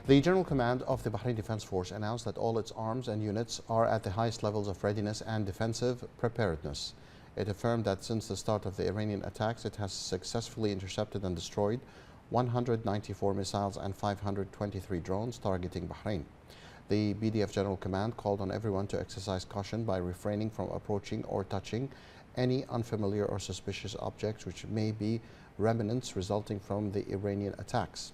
The General Command of the Bahrain Defense Force announced that all its arms and units are at the highest levels of readiness and defensive preparedness. It affirmed that since the start of the Iranian attacks, it has successfully intercepted and destroyed 194 missiles and 523 drones targeting Bahrain. The BDF General Command called on everyone to exercise caution by refraining from approaching or touching any unfamiliar or suspicious objects which may be remnants resulting from the Iranian attacks.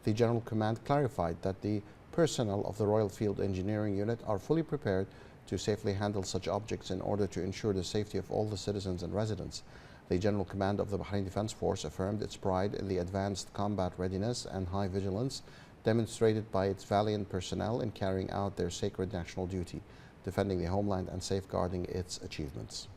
The General Command clarified that the personnel of the Royal Field Engineering Unit are fully prepared to safely handle such objects in order to ensure the safety of all the citizens and residents. The General Command of the Bahrain Defense Force affirmed its pride in the advanced combat readiness and high vigilance demonstrated by its valiant personnel in carrying out their sacred national duty, defending the homeland and safeguarding its achievements.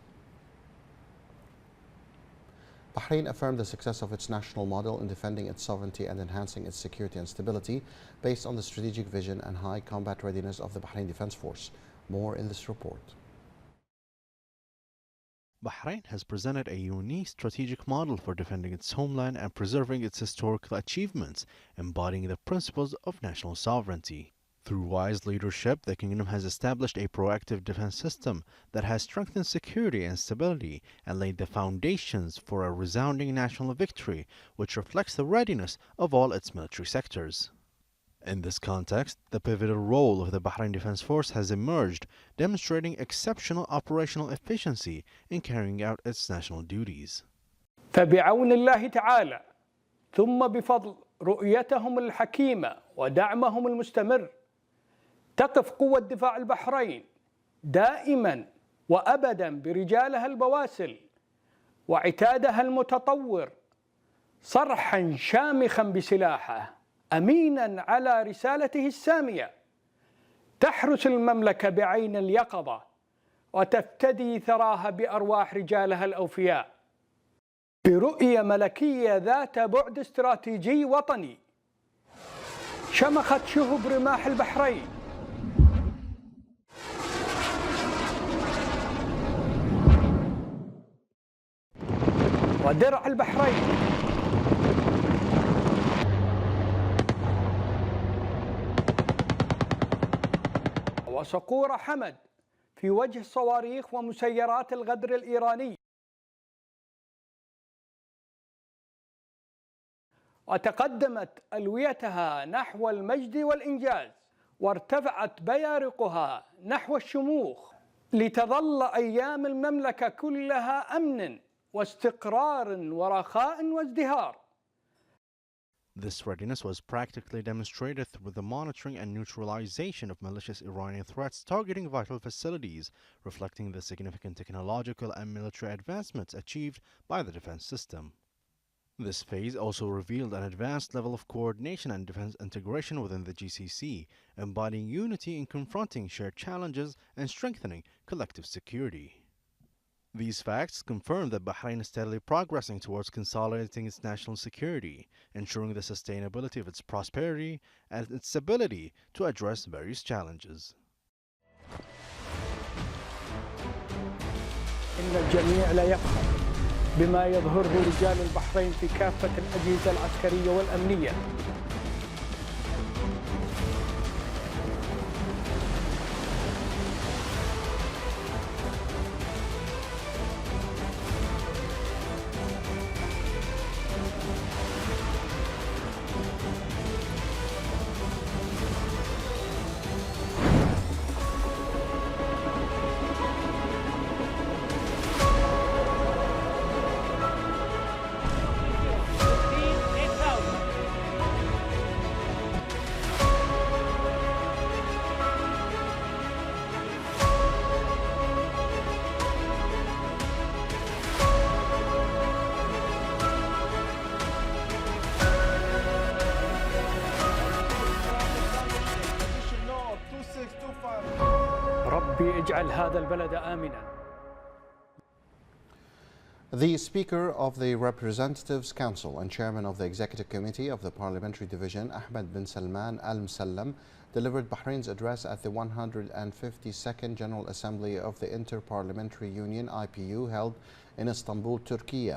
Bahrain affirmed the success of its national model in defending its sovereignty and enhancing its security and stability based on the strategic vision and high combat readiness of the Bahrain Defense Force. More in this report. Bahrain has presented a unique strategic model for defending its homeland and preserving its historical achievements, embodying the principles of national sovereignty. Through wise leadership, the kingdom has established a proactive defense system that has strengthened security and stability and laid the foundations for a resounding national victory, which reflects the readiness of all its military sectors. In this context, the pivotal role of the Bahrain Defense Force has emerged, demonstrating exceptional operational efficiency in carrying out its national duties. فبعون الله تعالى ثم بفضل رؤيتهم الحكيمة ودعمهم المستمر تقف قوة دفاع البحرين دائما وأبدا برجالها البواسل وعتادها المتطور صرحا شامخا بسلاحه أمينا على رسالته السامية تحرس المملكة بعين اليقظة وتفتدي ثراها بأرواح رجالها الأوفياء برؤية ملكية ذات بعد استراتيجي وطني شمخت شهب رماح البحرين ودرع البحرين وصقور حمد في وجه الصواريخ ومسيرات الغدر الإيراني وتقدمت ألويتها نحو المجد والإنجاز وارتفعت بيارقها نحو الشموخ لتظل أيام المملكة كلها أمن واستقرار ورخاء وازدهار. This readiness was practically demonstrated through the monitoring and neutralization of malicious Iranian threats targeting vital facilities, reflecting the significant technological and military advancements achieved by the defense system. This phase also revealed an advanced level of coordination and defense integration within the GCC, embodying unity in confronting shared challenges and strengthening collective security. These facts confirm that Bahrain is steadily progressing towards consolidating its national security, ensuring the sustainability of its prosperity and its ability to address various challenges. إن الجميع لا يفخر بما يظهره رجال البحرين في كافة الأجهزة العسكرية والأمنية. ربي اجعل هذا البلد آمنا. The Speaker of the Representatives Council and Chairman of the Executive Committee of the Parliamentary Division, Ahmed bin Salman Al Musallam, delivered Bahrain's address at the 152nd General Assembly of the Inter-Parliamentary Union (IPU) held in Istanbul, Turkey.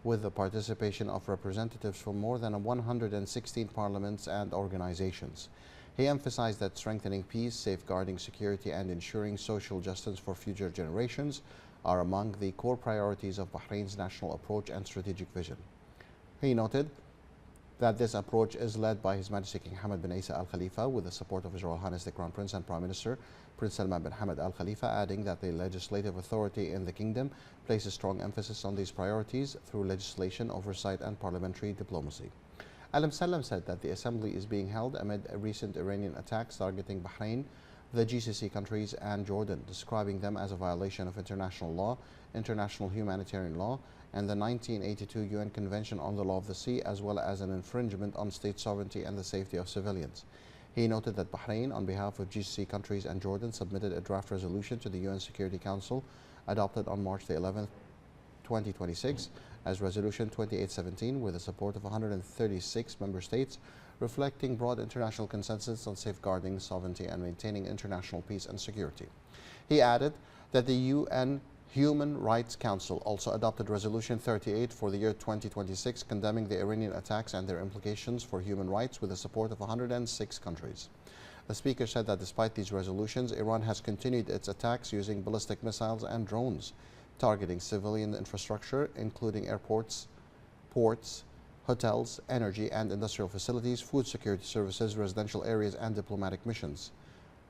with the participation of representatives from more than 116 parliaments and organizations. He emphasized that strengthening peace, safeguarding security, and ensuring social justice for future generations are among the core priorities of Bahrain's national approach and strategic vision. He noted that this approach is led by His Majesty King Hamad bin Isa Al Khalifa with the support of His Royal Highness the Crown Prince and Prime Minister Prince Salman bin Hamad Al Khalifa, adding that the legislative authority in the kingdom places strong emphasis on these priorities through legislation, oversight, and parliamentary diplomacy. Al Msallam said that the assembly is being held amid recent Iranian attacks targeting Bahrain, the GCC countries, and Jordan, describing them as a violation of international law, international humanitarian law, and the 1982 UN Convention on the Law of the Sea, as well as an infringement on state sovereignty and the safety of civilians. He noted that Bahrain, on behalf of GCC countries and Jordan, submitted a draft resolution to the UN Security Council adopted on March the 11th, 2026 as Resolution 2817 with the support of 136 member states, reflecting broad international consensus on safeguarding sovereignty and maintaining international peace and security. He added that the UN Human Rights Council also adopted Resolution 38 for the year 2026, condemning the Iranian attacks and their implications for human rights with the support of 106 countries. The speaker said that despite these resolutions, Iran has continued its attacks using ballistic missiles and drones, targeting civilian infrastructure, including airports, ports, hotels, energy and industrial facilities, food security services, residential areas, and diplomatic missions,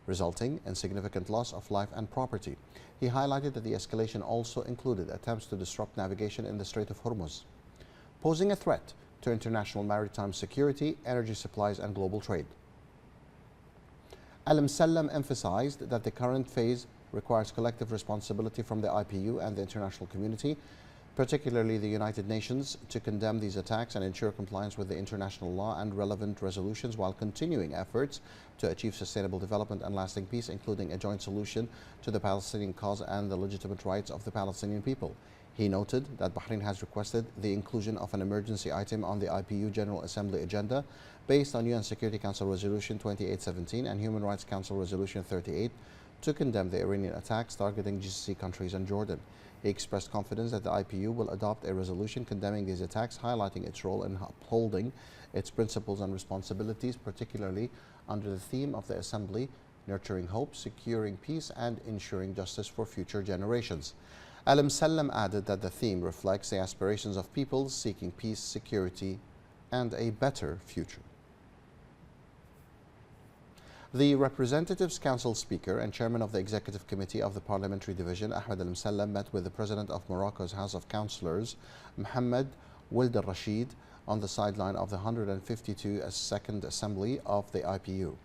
resulting in significant loss of life and property. He highlighted that the escalation also included attempts to disrupt navigation in the Strait of Hormuz, posing a threat to international maritime security, energy supplies, and global trade. Al Msallam emphasized that the current phase requires collective responsibility from the IPU and the international community, particularly the United Nations, to condemn these attacks and ensure compliance with the international law and relevant resolutions while continuing efforts to achieve sustainable development and lasting peace, including a joint solution to the Palestinian cause and the legitimate rights of the Palestinian people. He noted that Bahrain has requested the inclusion of an emergency item on the IPU General Assembly agenda based on UN Security Council Resolution 2817 and Human Rights Council Resolution 38 to condemn the Iranian attacks targeting GCC countries and Jordan. He expressed confidence that the IPU will adopt a resolution condemning these attacks, highlighting its role in upholding its principles and responsibilities, particularly under the theme of the Assembly, nurturing hope, securing peace, and ensuring justice for future generations. Al Msallam added that the theme reflects the aspirations of peoples seeking peace, security, and a better future. The Representatives Council Speaker and Chairman of the Executive Committee of the Parliamentary Division, Ahmed Al Msallam, met with the President of Morocco's House of Councillors, Mohammed Ould Al Rashid, on the sideline of the 152nd Assembly of the IPU.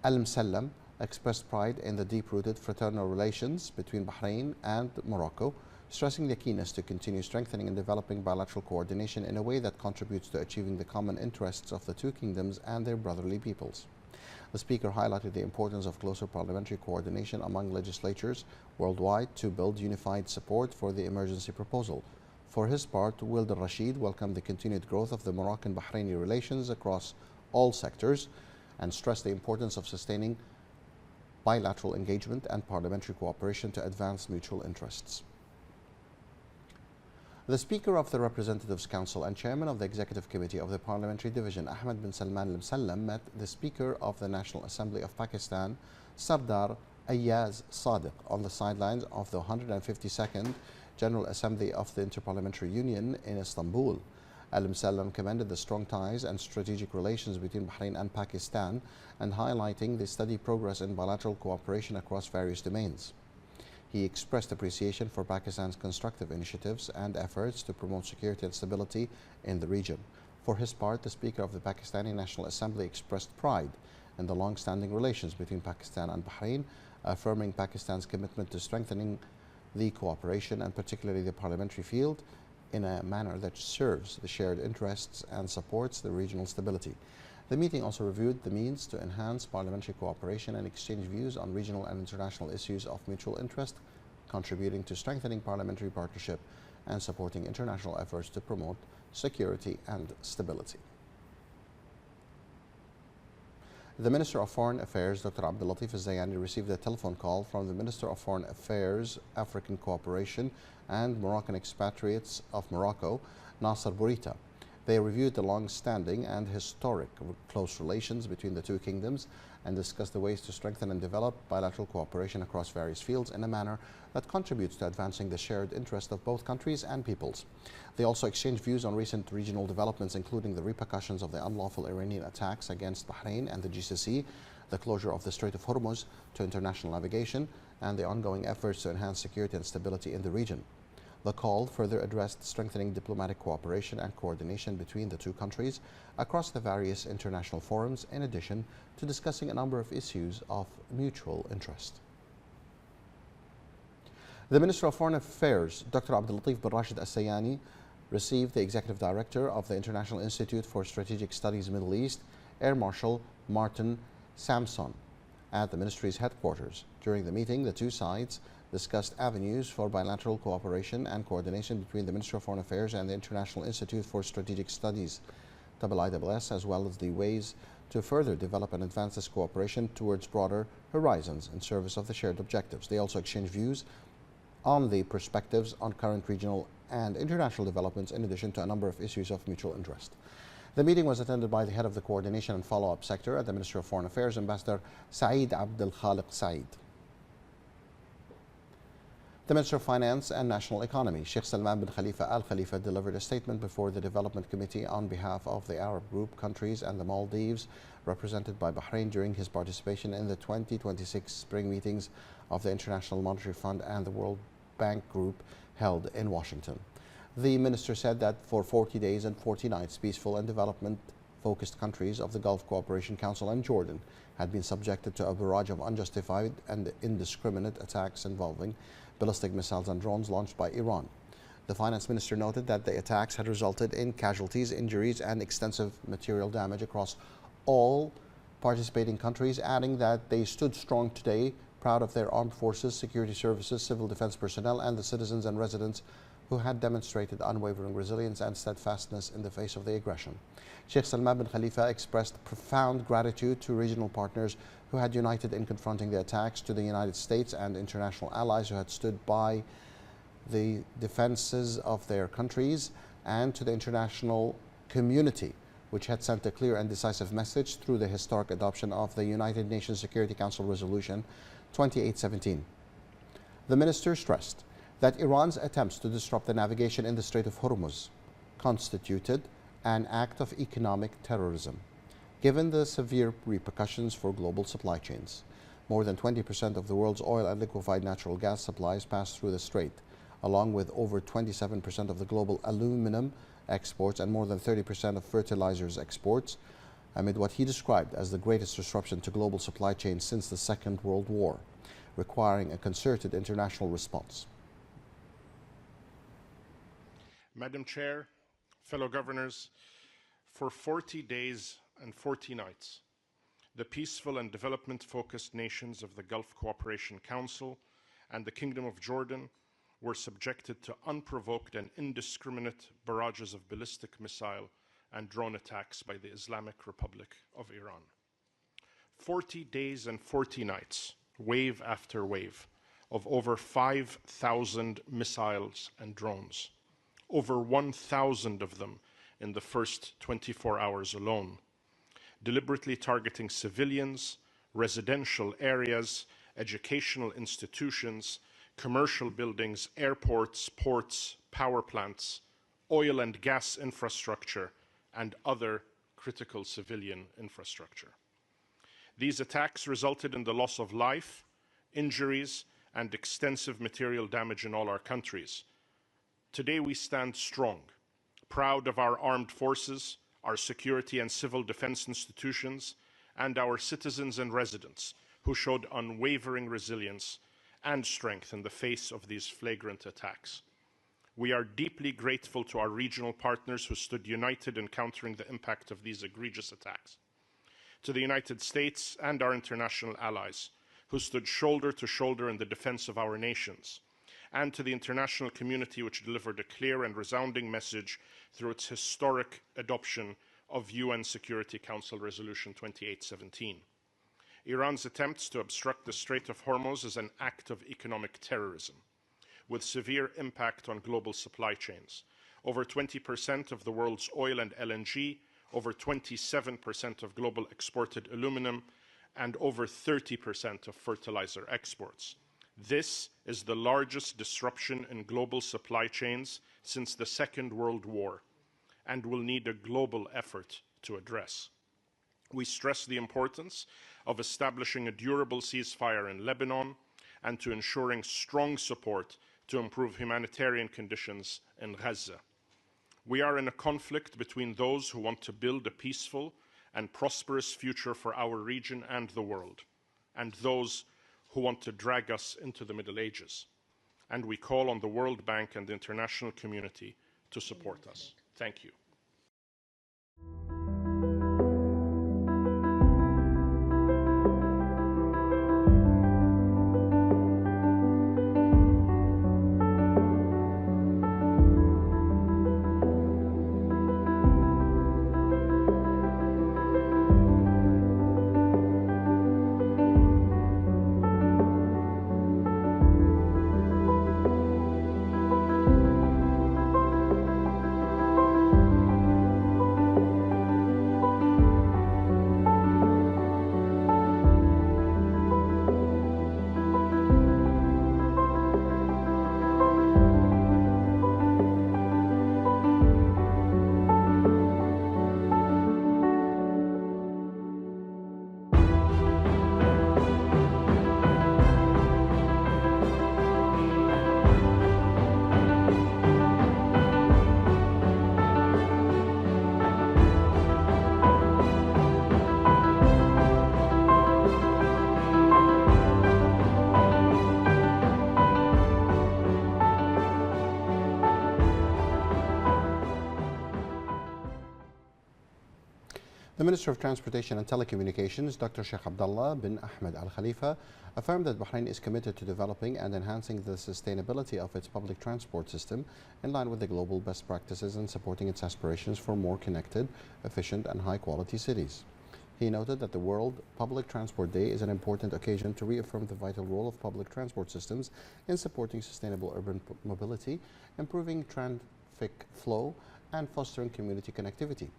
Al Msallam expressed pride in the deep-rooted fraternal relations between Bahrain and Morocco, stressing the keenness to continue strengthening and developing bilateral coordination in a way that contributes to achieving the common interests of the two kingdoms and their brotherly peoples. The Speaker highlighted the importance of closer parliamentary coordination among legislatures worldwide to build unified support for the emergency proposal. For his part, Ould Al Rashid welcomed the continued growth of the Moroccan-Bahraini relations across all sectors and stressed the importance of sustaining bilateral engagement and parliamentary cooperation to advance mutual interests. The Speaker of the Representatives Council and Chairman of the Executive Committee of the Parliamentary Division, Ahmed bin Salman Al Msallam, met the Speaker of the National Assembly of Pakistan, Sardar Ayaz Sadiq, on the sidelines of the 152nd General Assembly of the Interparliamentary Union in Istanbul. Al Msallam commended the strong ties and strategic relations between Bahrain and Pakistan and highlighting the steady progress in bilateral cooperation across various domains. He expressed appreciation for Pakistan's constructive initiatives and efforts to promote security and stability in the region. For his part, the Speaker of the Pakistani National Assembly expressed pride in the long-standing relations between Pakistan and Bahrain, affirming Pakistan's commitment to strengthening the cooperation and particularly the parliamentary field in a manner that serves the shared interests and supports the regional stability. The meeting also reviewed the means to enhance parliamentary cooperation and exchange views on regional and international issues of mutual interest, contributing to strengthening parliamentary partnership and supporting international efforts to promote security and stability. The Minister of Foreign Affairs, Dr. Abdulatif Al-Zayani, received a telephone call from the Minister of Foreign Affairs, African Cooperation and Moroccan Expatriates of Morocco, Nasser Bourita. They reviewed the long-standing and historic close relations between the two kingdoms and discussed the ways to strengthen and develop bilateral cooperation across various fields in a manner that contributes to advancing the shared interest of both countries and peoples. They also exchanged views on recent regional developments, including the repercussions of the unlawful Iranian attacks against Bahrain and the GCC, the closure of the Strait of Hormuz to international navigation, and the ongoing efforts to enhance security and stability in the region. The call further addressed strengthening diplomatic cooperation and coordination between the two countries across the various international forums, in addition to discussing a number of issues of mutual interest. The Minister of Foreign Affairs, Dr. Abdulatif bin Rashid Al-Sayani, received the Executive Director of the International Institute for Strategic Studies Middle East, Air Marshal Martin Samson, at the ministry's headquarters. During the meeting, the two sides discussed avenues for bilateral cooperation and coordination between the Ministry of Foreign Affairs and the International Institute for Strategic Studies, IISS, as well as the ways to further develop and advance this cooperation towards broader horizons in service of the shared objectives. They also exchanged views on the perspectives on current regional and international developments, in addition to a number of issues of mutual interest. The meeting was attended by the head of the Coordination and Follow-up Sector at the Ministry of Foreign Affairs, Ambassador Saeed Abdel Khaliq Saeed. The Minister of Finance and National Economy, Sheikh Salman bin Khalifa Al Khalifa, delivered a statement before the Development Committee on behalf of the Arab Group countries and the Maldives, represented by Bahrain, during his participation in the 2026 spring meetings of the International Monetary Fund and the World Bank Group held in Washington. The minister said that for 40 days and 40 nights, peaceful and development-focused countries of the Gulf Cooperation Council and Jordan had been subjected to a barrage of unjustified and indiscriminate attacks involving ballistic missiles and drones launched by Iran. The finance minister noted that the attacks had resulted in casualties, injuries, and extensive material damage across all participating countries, adding that they stood strong today, proud of their armed forces, security services, civil defense personnel, and the citizens and residents who had demonstrated unwavering resilience and steadfastness in the face of the aggression. Sheikh Salman bin Khalifa expressed profound gratitude to regional partners who had united in confronting the attacks, to the United States and international allies who had stood by the defenses of their countries, and to the international community, which had sent a clear and decisive message through the historic adoption of the United Nations Security Council Resolution 2817. The minister stressed that Iran's attempts to disrupt the navigation in the Strait of Hormuz constituted an act of economic terrorism, given the severe repercussions for global supply chains. More than 20% of the world's oil and liquefied natural gas supplies pass through the strait, along with over 27% of the global aluminum exports and more than 30% of fertilizers exports, amid what he described as the greatest disruption to global supply chains since the Second World War, requiring a concerted international response. Madam Chair, fellow governors, for 40 days and 40 nights, the peaceful and development-focused nations of the Gulf Cooperation Council and the Kingdom of Jordan were subjected to unprovoked and indiscriminate barrages of ballistic missile and drone attacks by the Islamic Republic of Iran. 40 days and 40 nights, wave after wave, of over 5,000 missiles and drones, over 1,000 of them in the first 24 hours alone, deliberately targeting civilians, residential areas, educational institutions, commercial buildings, airports, ports, power plants, oil and gas infrastructure, and other critical civilian infrastructure. These attacks resulted in the loss of life, injuries, and extensive material damage in all our countries. Today we stand strong, proud of our armed forces, our security and civil defense institutions, and our citizens and residents who showed unwavering resilience and strength in the face of these flagrant attacks. We are deeply grateful to our regional partners who stood united in countering the impact of these egregious attacks, to the United States and our international allies who stood shoulder to shoulder in the defense of our nations, and to the international community which delivered a clear and resounding message through its historic adoption of UN Security Council Resolution 2817. Iran's attempts to obstruct the Strait of Hormuz is an act of economic terrorism, with severe impact on global supply chains. Over 20% of the world's oil and LNG, over 27% of global exported aluminum, and over 30% of fertilizer exports. This is the largest disruption in global supply chains since the Second World War, and will need a global effort to address. We stress the importance of establishing a durable ceasefire in Lebanon and to ensuring strong support to improve humanitarian conditions in Gaza. We are in a conflict between those who want to build a peaceful and prosperous future for our region and the world, and those who want to drag us into the Middle Ages. And we call on the World Bank and the international community to support us. Thank you. The Minister of Transportation and Telecommunications, Dr. Sheikh Abdullah bin Ahmed Al Khalifa, affirmed that Bahrain is committed to developing and enhancing the sustainability of its public transport system in line with the global best practices and supporting its aspirations for more connected, efficient and high-quality cities. He noted that the World Public Transport Day is an important occasion to reaffirm the vital role of public transport systems in supporting sustainable urban mobility, improving traffic flow and fostering community connectivity.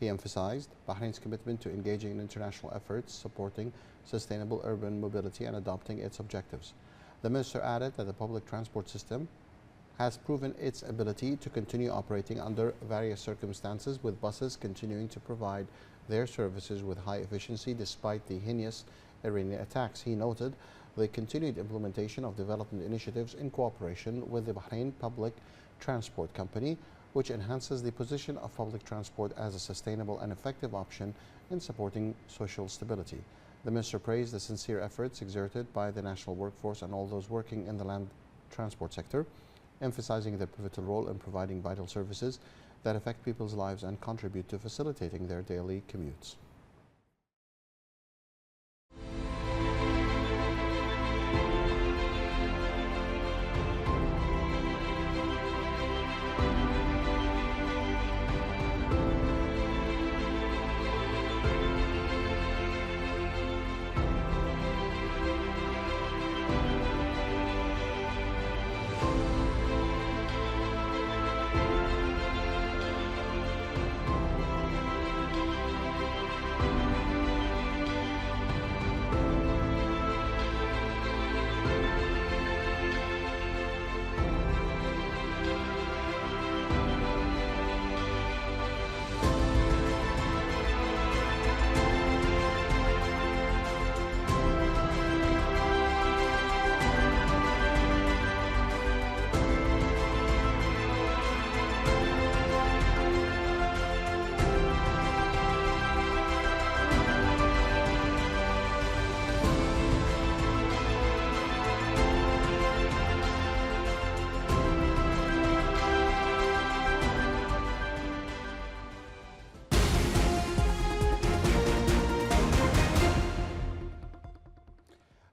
He emphasized Bahrain's commitment to engaging in international efforts supporting sustainable urban mobility and adopting its objectives. The minister added that the public transport system has proven its ability to continue operating under various circumstances, with buses continuing to provide their services with high efficiency despite the heinous Iranian attacks. He noted the continued implementation of development initiatives in cooperation with the Bahrain Public Transport Company, which enhances the position of public transport as a sustainable and effective option in supporting social stability. The minister praised the sincere efforts exerted by the national workforce and all those working in the land transport sector, emphasizing their pivotal role in providing vital services that affect people's lives and contribute to facilitating their daily commutes.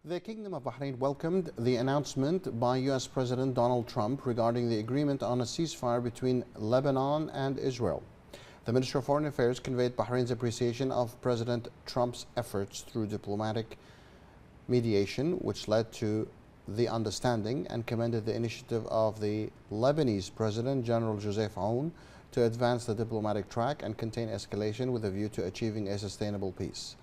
The Kingdom of Bahrain welcomed the announcement by U.S. President Donald Trump regarding the agreement on a ceasefire between Lebanon and Israel. The Minister of Foreign Affairs conveyed Bahrain's appreciation of President Trump's efforts through diplomatic mediation, which led to the understanding, and commended the initiative of the Lebanese President, General Joseph Aoun, to advance the diplomatic track and contain escalation with a view to achieving a sustainable peace.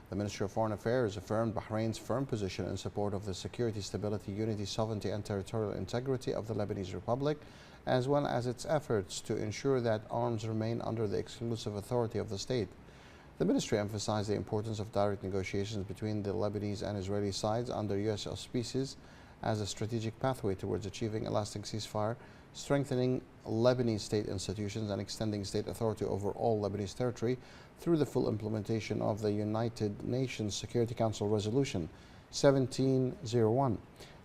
The Ministry of Foreign Affairs affirmed Bahrain's firm position in support of the security, stability, unity, sovereignty and territorial integrity of the Lebanese Republic, as well as its efforts to ensure that arms remain under the exclusive authority of the state. The ministry emphasized the importance of direct negotiations between the Lebanese and Israeli sides under U.S. auspices as a strategic pathway towards achieving a lasting ceasefire, strengthening Lebanese state institutions and extending state authority over all Lebanese territory through the full implementation of the United Nations Security Council Resolution 1701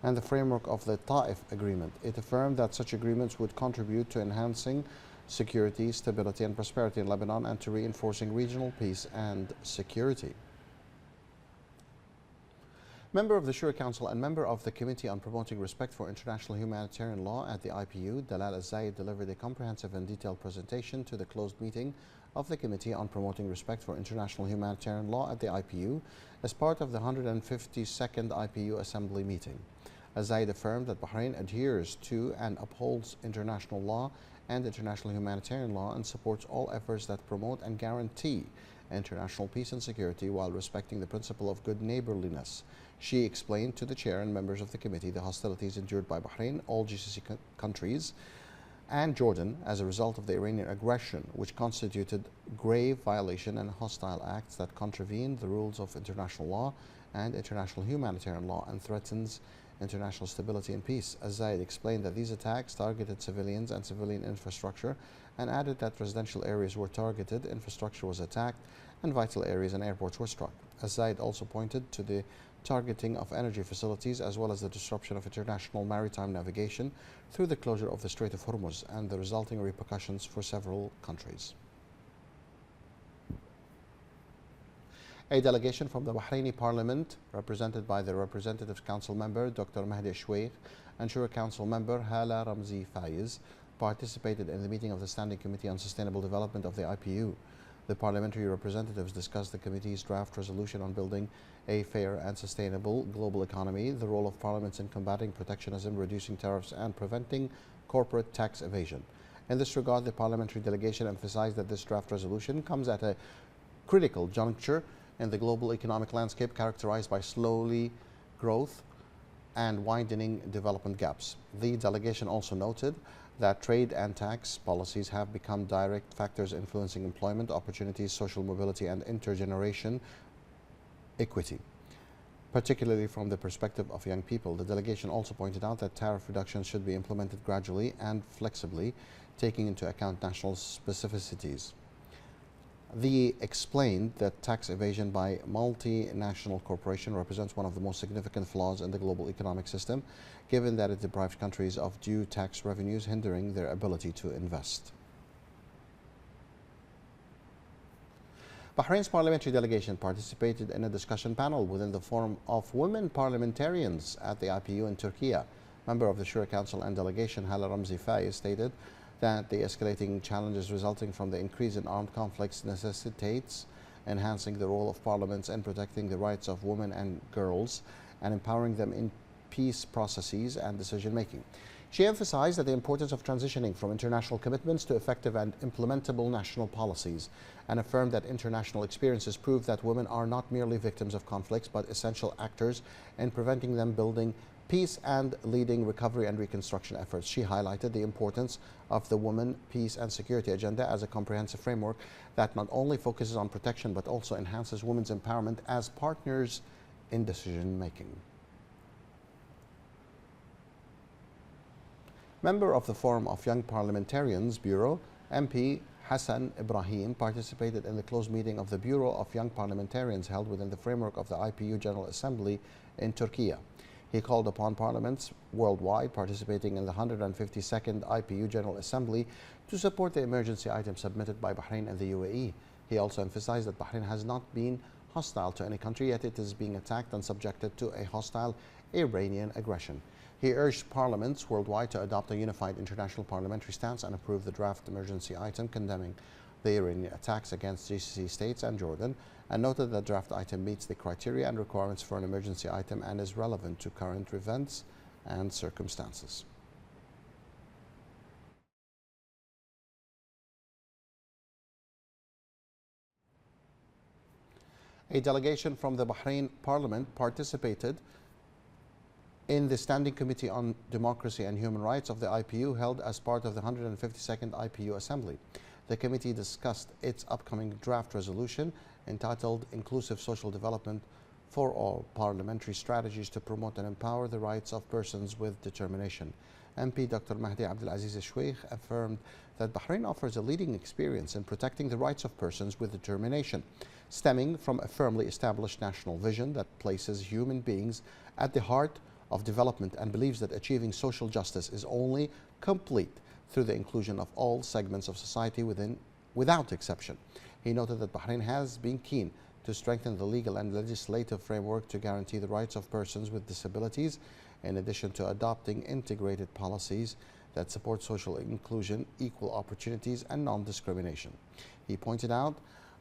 and the framework of the Ta'if Agreement. It affirmed that such agreements would contribute to enhancing security, stability and prosperity in Lebanon and to reinforcing regional peace and security. Member of the Shura Council and member of the Committee on Promoting Respect for International Humanitarian Law at the IPU, Dalal Al-Zayed, delivered a comprehensive and detailed presentation to the closed meeting of the Committee on Promoting Respect for International Humanitarian Law at the IPU as part of the 152nd IPU Assembly meeting. Al-Zayed affirmed that Bahrain adheres to and upholds international law and international humanitarian law and supports all efforts that promote and guarantee international peace and security while respecting the principle of good neighborliness. She explained to the chair and members of the committee the hostilities endured by Bahrain, all GCC countries, and Jordan as a result of the Iranian aggression, which constituted grave violation and hostile acts that contravene the rules of international law and international humanitarian law and threatens international stability and peace. Al-Zayed explained that these attacks targeted civilians and civilian infrastructure and added that residential areas were targeted, infrastructure was attacked, and vital areas and airports were struck. Al-Zayed also pointed to the targeting of energy facilities as well as the disruption of international maritime navigation through the closure of the Strait of Hormuz and the resulting repercussions for several countries. A delegation from the Bahraini Parliament, represented by the Representatives Council member Dr. Mahdi Shweikh and Shura Council member Hala Ramzi Faiz, participated in the meeting of the Standing Committee on Sustainable Development of the IPU. The parliamentary representatives discussed the committee's draft resolution on building a fair and sustainable global economy, the role of parliaments in combating protectionism, reducing tariffs, and preventing corporate tax evasion. In this regard, the parliamentary delegation emphasized that this draft resolution comes at a critical juncture in the global economic landscape characterized by slowly growth and widening development gaps. The delegation also noted that trade and tax policies have become direct factors influencing employment opportunities, social mobility, and intergeneration equity, particularly from the perspective of young people. The delegation also pointed out that tariff reductions should be implemented gradually and flexibly, taking into account national specificities. They explained that tax evasion by multinational corporations represents one of the most significant flaws in the global economic system, given that it deprives countries of due tax revenues, hindering their ability to invest. Bahrain's parliamentary delegation participated in a discussion panel within the Forum of Women Parliamentarians at the IPU in Turkey. Member of the Shura Council and delegation Hala Ramzi Faiz stated that the escalating challenges resulting from the increase in armed conflicts necessitates enhancing the role of parliaments in protecting the rights of women and girls and empowering them in peace processes and decision making. She emphasized that the importance of transitioning from international commitments to effective and implementable national policies and affirmed that international experiences prove that women are not merely victims of conflicts but essential actors in preventing them, building peace and leading recovery and reconstruction efforts. She highlighted the importance of the Women, Peace and Security Agenda as a comprehensive framework that not only focuses on protection but also enhances women's empowerment as partners in decision making. Member of the Forum of Young Parliamentarians Bureau, MP Hassan Ibrahim, participated in the closed meeting of the Bureau of Young Parliamentarians held within the framework of the IPU General Assembly in Turkey. He called upon parliaments worldwide participating in the 152nd IPU General Assembly to support the emergency items submitted by Bahrain and the UAE. He also emphasized that Bahrain has not been hostile to any country, yet it is being attacked and subjected to a hostile Iranian aggression. He urged parliaments worldwide to adopt a unified international parliamentary stance and approve the draft emergency item condemning the Iranian attacks against GCC states and Jordan, and noted that draft item meets the criteria and requirements for an emergency item and is relevant to current events and circumstances. A delegation from the Bahrain Parliament participated in the Standing Committee on Democracy and Human Rights of the IPU held as part of the 152nd IPU Assembly. The committee discussed its upcoming draft resolution entitled Inclusive Social Development for All, Parliamentary Strategies to Promote and Empower the Rights of Persons with Determination. MP Dr. Mahdi Abdelaziz Al-Sheikh affirmed that Bahrain offers a leading experience in protecting the rights of persons with determination, stemming from a firmly established national vision that places human beings at the heart of development and believes that achieving social justice is only complete through the inclusion of all segments of society without exception. He noted that Bahrain has been keen to strengthen the legal and legislative framework to guarantee the rights of persons with disabilities, in addition to adopting integrated policies that support social inclusion, equal opportunities, and non-discrimination. He pointed out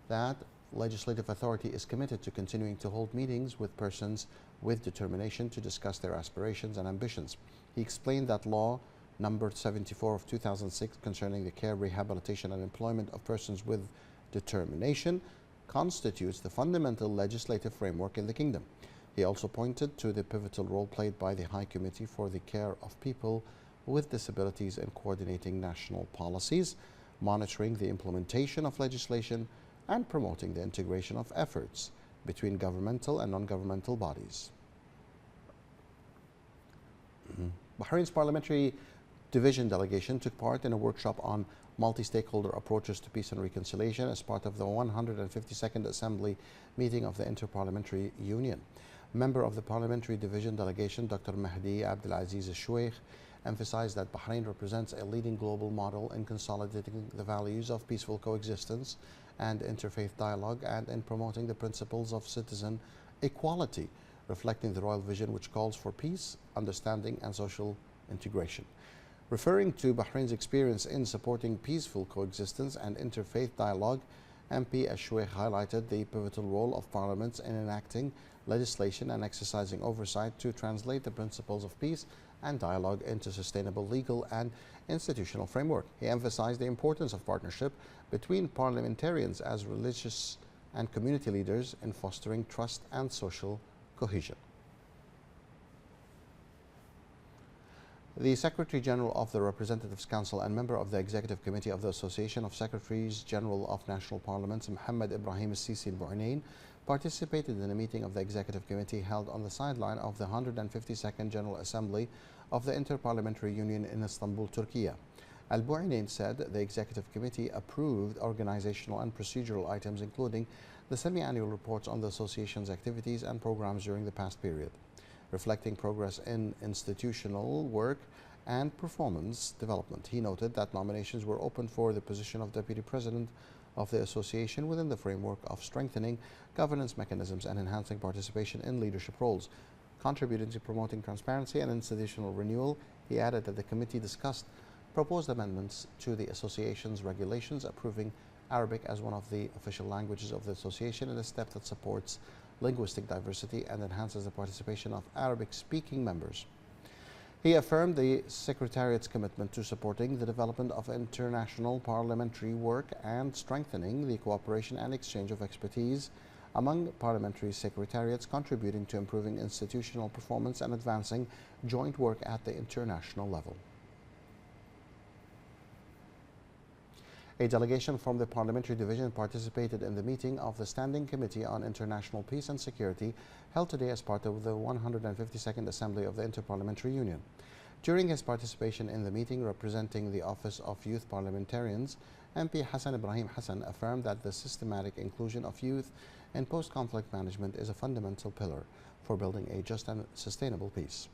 that legislative authority is committed to continuing to hold meetings with persons with determination to discuss their aspirations and ambitions. He explained that law number 74 of 2006 concerning the care, rehabilitation, and employment of persons with determination constitutes the fundamental legislative framework in the kingdom. He also pointed to the pivotal role played by the High Committee for the Care of People with Disabilities in coordinating national policies, monitoring the implementation of legislation, and promoting the integration of efforts between governmental and non-governmental bodies. Bahrain's Parliamentary Division delegation took part in a workshop on multi-stakeholder approaches to peace and reconciliation as part of the 152nd Assembly meeting of the Inter-Parliamentary Union. Member of the Parliamentary Division delegation, Dr. Mahdi Abdelaziz Al-Sheikh, emphasized that Bahrain represents a leading global model in consolidating the values of peaceful coexistence and interfaith dialogue and in promoting the principles of citizen equality, reflecting the royal vision which calls for peace, understanding, and social integration. Referring to Bahrain's experience in supporting peaceful coexistence and interfaith dialogue, MP Al-Sheikh highlighted the pivotal role of parliaments in enacting legislation and exercising oversight to translate the principles of peace and dialogue into sustainable legal and institutional framework. He emphasized the importance of partnership between parliamentarians as religious and community leaders in fostering trust and social cohesion. The Secretary General of the Representatives Council and member of the Executive Committee of the Association of Secretaries General of National Parliaments, Mohammed Ibrahim Al-Sisi Al-Bu'nain, participated in a meeting of the Executive Committee held on the sideline of the 152nd General Assembly of the Inter-Parliamentary Union in Istanbul, Turkey. Al-Bu'nain said the Executive Committee approved organizational and procedural items including the semi-annual reports on the Association's activities and programs during the past period, reflecting progress in institutional work and performance development. He noted that nominations were open for the position of Deputy President of the Association within the framework of strengthening governance mechanisms and enhancing participation in leadership roles, contributing to promoting transparency and institutional renewal. He added that the committee discussed proposed amendments to the Association's regulations, approving Arabic as one of the official languages of the Association in a step that supports linguistic diversity and enhances the participation of Arabic-speaking members. He affirmed the Secretariat's commitment to supporting the development of international parliamentary work and strengthening the cooperation and exchange of expertise among parliamentary secretariats, contributing to improving institutional performance and advancing joint work at the international level. A delegation from the Parliamentary Division participated in the meeting of the Standing Committee on International Peace and Security held today as part of the 152nd Assembly of the Inter-Parliamentary Union. During his participation in the meeting, representing the Office of Youth Parliamentarians, MP Hassan Ibrahim Hassan affirmed that the systematic inclusion of youth in post-conflict management is a fundamental pillar for building a just and sustainable peace.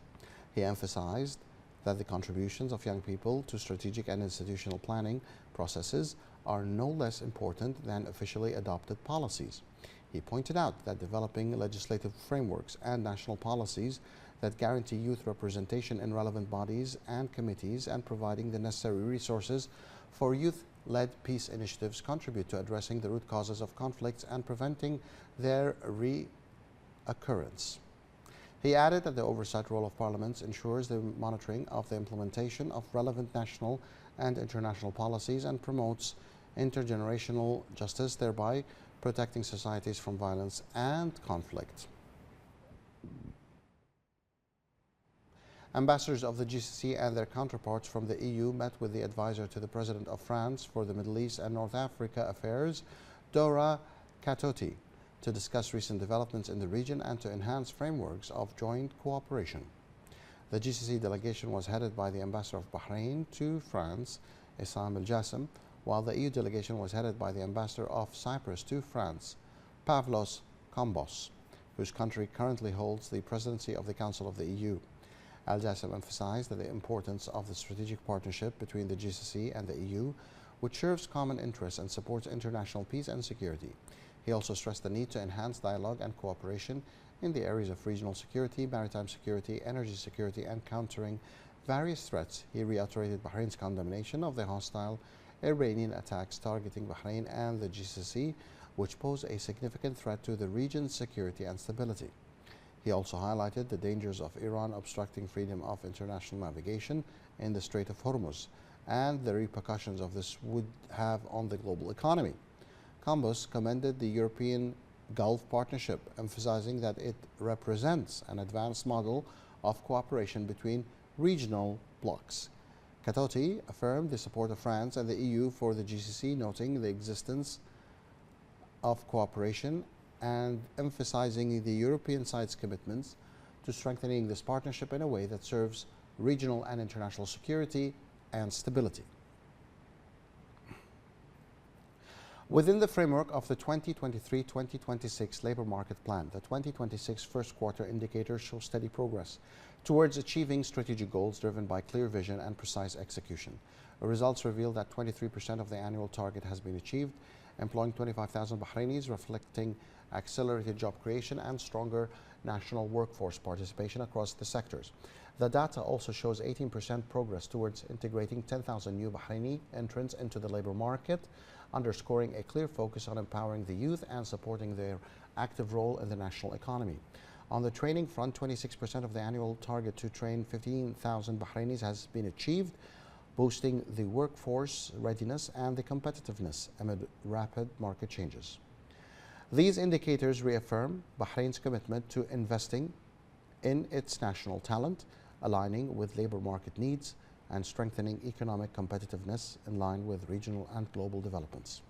He emphasized that the contributions of young people to strategic and institutional planning processes are no less important than officially adopted policies. He pointed out that developing legislative frameworks and national policies that guarantee youth representation in relevant bodies and committees and providing the necessary resources for youth EU-led peace initiatives contribute to addressing the root causes of conflicts and preventing their reoccurrence. He added that the oversight role of parliaments ensures the monitoring of the implementation of relevant national and international policies and promotes intergenerational justice, thereby protecting societies from violence and conflict. Ambassadors of the GCC and their counterparts from the EU met with the advisor to the President of France for the Middle East and North Africa Affairs, Dora Katoti, to discuss recent developments in the region and to enhance frameworks of joint cooperation. The GCC delegation was headed by the Ambassador of Bahrain to France, Issam Al-Jassim, while the EU delegation was headed by the Ambassador of Cyprus to France, Pavlos Kambos, whose country currently holds the presidency of the Council of the EU. Al-Jassim emphasized the importance of the strategic partnership between the GCC and the EU, which serves common interests and supports international peace and security. He also stressed the need to enhance dialogue and cooperation in the areas of regional security, maritime security, energy security, and countering various threats. He reiterated Bahrain's condemnation of the hostile Iranian attacks targeting Bahrain and the GCC, which pose a significant threat to the region's security and stability. He also highlighted the dangers of Iran obstructing freedom of international navigation in the Strait of Hormuz and the repercussions of this would have on the global economy. Kambos commended the European Gulf Partnership, emphasizing that it represents an advanced model of cooperation between regional blocs. Katoti affirmed the support of France and the EU for the GCC, noting the existence of cooperation and emphasizing the European side's commitments to strengthening this partnership in a way that serves regional and international security and stability. Within the framework of the 2023-2026 Labour Market Plan, the 2026 first quarter indicators show steady progress towards achieving strategic goals driven by clear vision and precise execution. The results reveal that 23% of the annual target has been achieved, employing 25,000 Bahrainis, reflecting accelerated job creation and stronger national workforce participation across the sectors. The data also shows 18% progress towards integrating 10,000 new Bahraini entrants into the labour market, underscoring a clear focus on empowering the youth and supporting their active role in the national economy. On the training front, 26% of the annual target to train 15,000 Bahrainis has been achieved, boosting the workforce readiness and the competitiveness amid rapid market changes. These indicators reaffirm Bahrain's commitment to investing in its national talent, aligning with labour market needs and strengthening economic competitiveness in line with regional and global developments.